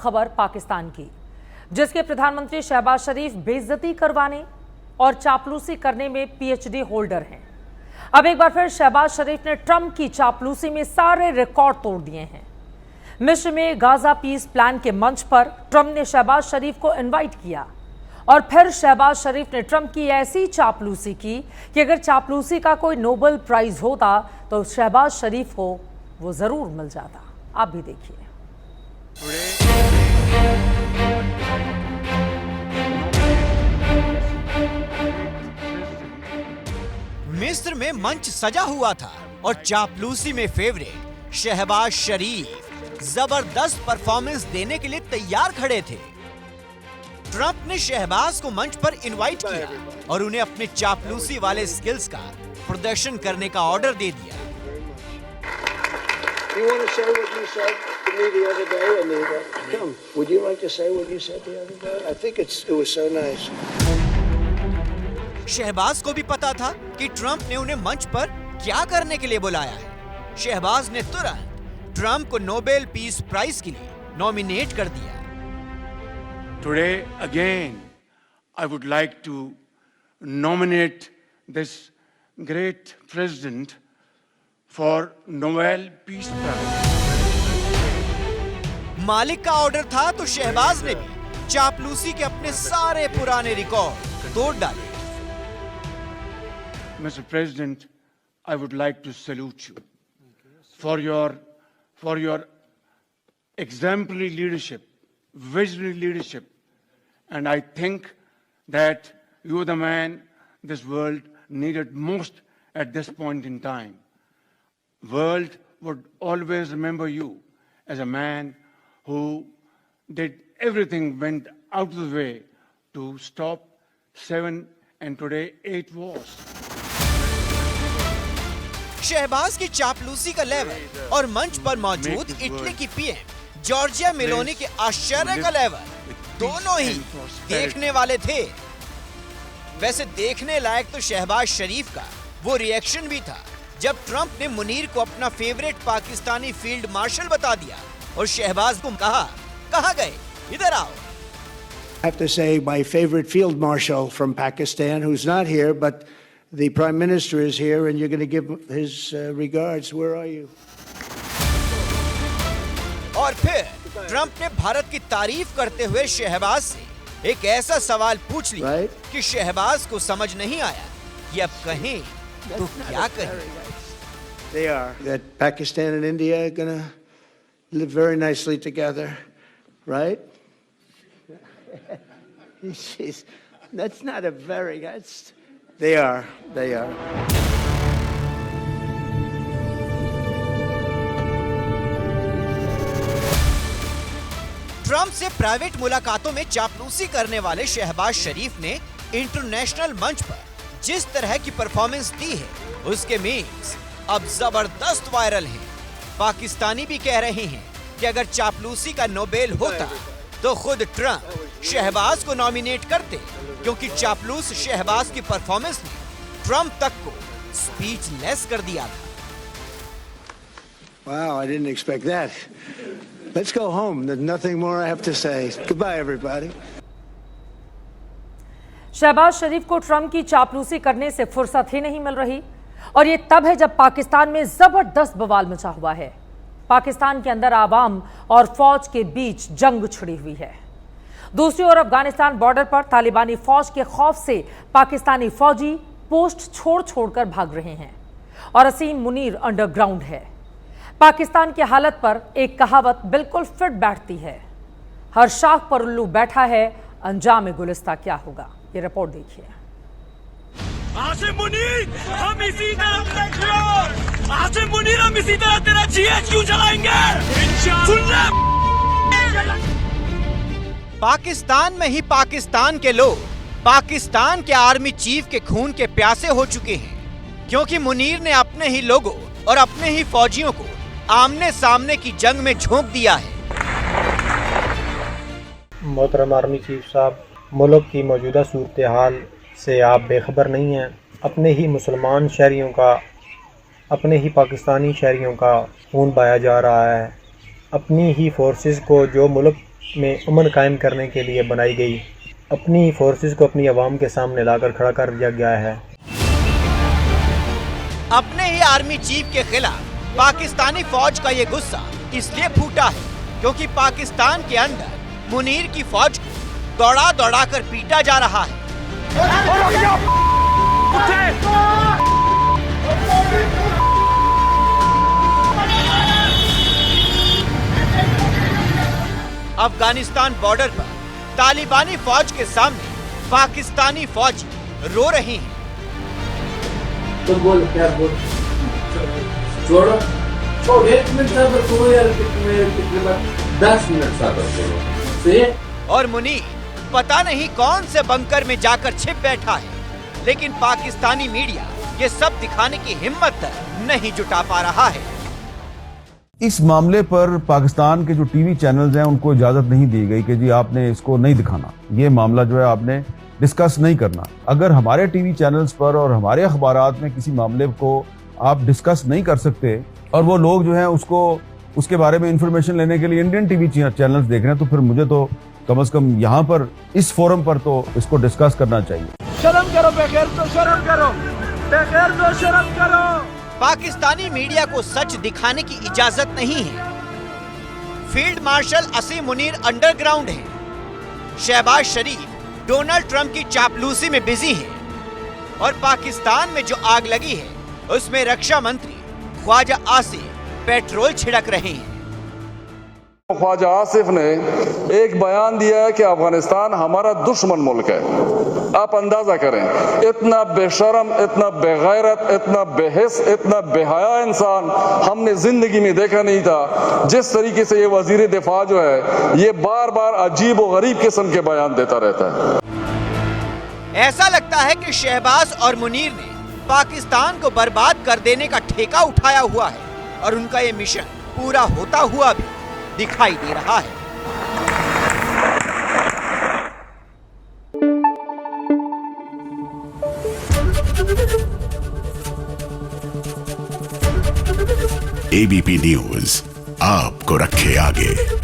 खबर पाकिस्तान की, जिसके प्रधानमंत्री शहबाज शरीफ बेइज्जती करवाने और चापलूसी करने में पीएचडी होल्डर हैं। अब एक बार फिर शहबाज शरीफ ने ट्रंप की चापलूसी में सारे रिकॉर्ड तोड़ दिए हैं। मिस्र में गाजा पीस प्लान के मंच पर ट्रंप ने शहबाज शरीफ को इनवाइट किया और फिर शहबाज शरीफ ने ट्रंप की ऐसी चापलूसी की कि अगर चापलूसी का कोई नोबेल प्राइज होता तो शहबाज शरीफ को वो जरूर मिल जाता। आप भी देखिए। मिस्र में मंच सजा हुआ था और चापलूसी में फेवरेट शहबाज शरीफ जबरदस्त परफॉर्मेंस देने के लिए तैयार खड़े थे। ट्रंप ने शहबाज को मंच पर इनवाइट किया और उन्हें अपने चापलूसी वाले स्किल्स का प्रदर्शन करने का ऑर्डर दे दिया। You want to say what you said to me the other day, Anita? Come, would you like to say what you said the other day? I think it was so nice. Shahbaz को भी पता था कि Trump ने उन्हें मंच पर क्या करने के लिए बुलाया है। शहबाज ने तुरंत ट्रंप को नोबेल पीस प्राइज के लिए नॉमिनेट कर दिया। Today again, I would like to nominate this great president for Nobel Peace Prize. मालिक का ऑर्डर था तो शहबाज ने भी चापलूसी के अपने सारे पुराने रिकॉर्ड तोड़ डाले। Mr. President, I would like to salute you for your exemplary leadership, visionary leadership, and I think that you are the man this world needed most at this point in time. World would always remember you as a man who did everything, went out of the way to stop 7 and today 8 wars. Shahbaz की चापलूसी का level और मंच पर मौजूद Italy की PM Giorgia Meloni के आश्चर्य का लेवल दोनों ही देखने वाले थे। वैसे देखने लायक तो शहबाज शरीफ का वो रिएक्शन भी था जब ट्रंप ने मुनीर को अपना फेवरेट पाकिस्तानी फील्ड मार्शल बता दिया और शहबाज को कहा, कहाँ गए, इधर आओ। I have to say my favorite field marshal from Pakistan, who's not here, but the Prime Minister is here and you're going to give his regards. Where are you? और फिर ट्रंप ने भारत की तारीफ करते हुए शहबाज से एक ऐसा सवाल पूछ लिया कि शहबाज को समझ नहीं आया कि अब कहें तो क्या कहें। They are. That Pakistan and India are going to live very nicely together, right? That's not a very, that's... They are. Trump से प्राइवेट मुलाकातों में चापलूसी करने वाले शहबाज शरीफ ने इंटरनेशनल मंच पर जिस तरह की परफॉर्मेंस दी है, उसके मीम्स अब जबरदस्त वायरल हैं। पाकिस्तानी भी कह रहे हैं कि अगर चापलूसी का नोबेल होता तो खुद ट्रंप शहबाज को नॉमिनेट करते, क्योंकि चापलूस शहबाज की परफॉर्मेंस ने ट्रंप तक को स्पीचलेस कर दिया था। Wow, I didn't expect that. Let's go home. There's nothing more I have to say. Goodbye, everybody. Shahbaz शरीफ को ट्रंप की चापलूसी करने से फुर्सत ही नहीं मिल रही और ये तब है जब पाकिस्तान में जबरदस्त बवाल मचा हुआ है। पाकिस्तान के अंदर आवाम और फौज के बीच जंग छिड़ी हुई है। दूसरी ओर अफगानिस्तान बॉर्डर पर तालिबानी फौज के खौफ से पाकिस्तानी फौजी पोस्ट छोड़ छोड़कर भाग रहे हैं और असीम मुनीर अंडरग्राउंड है। पाकिस्तान की हालत पर एक कहावत बिल्कुल फिट बैठती है, हर शाख पर उल्लू बैठा है, अंजाम गुलिस्ता क्या होगा। ये रिपोर्ट देखिए। आसिम मुनीर, हम इसी तरह आसिम मुनीर, हम इसी तरह तेरा जीएचक्यू चलाएंगे। पाकिस्तान में ही पाकिस्तान के लोग पाकिस्तान के आर्मी चीफ के खून के प्यासे हो चुके हैं, क्योंकि मुनीर ने अपने ही लोगों और अपने ही फौजियों को आमने सामने की जंग में झोंक दिया है। मोहतरम आर्मी चीफ साहब, मुल्क की मौजूदा सूरत हाल से आप बेखबर नहीं हैं। अपने ही मुसलमान शहरियों का, अपने ही पाकिस्तानी शहरियों का खून बहाया जा रहा है। अपनी ही फोर्सेस को जो मुल्क में अमन कायम करने के लिए बनाई गई। अपनी फोर्सेस को अपनी आवाम के सामने लाकर खड़ा कर दिया गया है। अपने ही आर्मी चीफ के खिलाफ पाकिस्तानी फौज का ये गुस्सा इसलिए फूटा है क्योंकि पाकिस्तान के अंदर मुनीर की फौज को दौड़ा दौड़ा कर पीटा जा रहा है। अफगानिस्तान बॉर्डर पर तालिबानी फौज के सामने पाकिस्तानी फौजी रो रहे हैं। तो बोल क्या बोल, छोड़ो छोड़, 1 मिनट सब्र करो यार, कितने बार 10 मिनट सब्र करो। सही है। और मुनीर पता नहीं कौन से बंकर में जाकर छिप बैठा है, लेकिन पाकिस्तानी मीडिया ये सब दिखाने की हिम्मत तक नहीं जुटा पा रहा है। इस मामले पर पाकिस्तान के जो टीवी चैनल्स हैं उनको इजाजत नहीं दी गई कि जी आपने इसको नहीं दिखाना, ये मामला जो है आपने डिस्कस नहीं करना। अगर हमारे टीवी चैनल्स पर और हमारे अखबारात में किसी मामले को आप डिस्कस नहीं कर सकते और वो लोग जो हैं उसको उसके बारे में इंफॉर्मेशन लेने के लिए इंडियन टीवी चैनल्स देख रहे हैं, तो फिर मुझे तो कम से कम यहाँ पर इस फोरम पर तो इसको डिस्कस करना चाहिए। शर्म करो, बगैर तो शर्म करो, बगैर तो शर्म करो। पाकिस्तानी मीडिया को सच दिखाने की इजाजत नहीं है। फील्ड मार्शल असीम मुनीर अंडरग्राउंड है। शहबाज शरीफ डोनाल्ड ट्रंप की चापलूसी में बिजी है और पाकिस्तान में जो आग लगी है उसमें रक्षा मंत्री ख्वाजा आसिफ पेट्रोल छिड़क रहे हैं। ख्वाजा आसिफ ने एक बयान दिया है कि अफगानिस्तान हमारा दुश्मन मुल्क है। आप अंदाजा करें, इतना बेशरम, इतना बेगैरत, इतना बेहिस, इतना बेहया इंसान हमने जिंदगी में देखा नहीं था। जिस तरीके से ये वजीर दिफा जो है ये बार बार अजीब और गरीब किस्म के बयान देता रहता है। ऐसा लगता है कि शहबाज और मुनीर ने पाकिस्तान को बर्बाद कर देने का ठेका उठाया हुआ है और उनका ये मिशन पूरा होता हुआ भी दिखाई दे रहा है। एबीपी न्यूज आपको रखे आगे।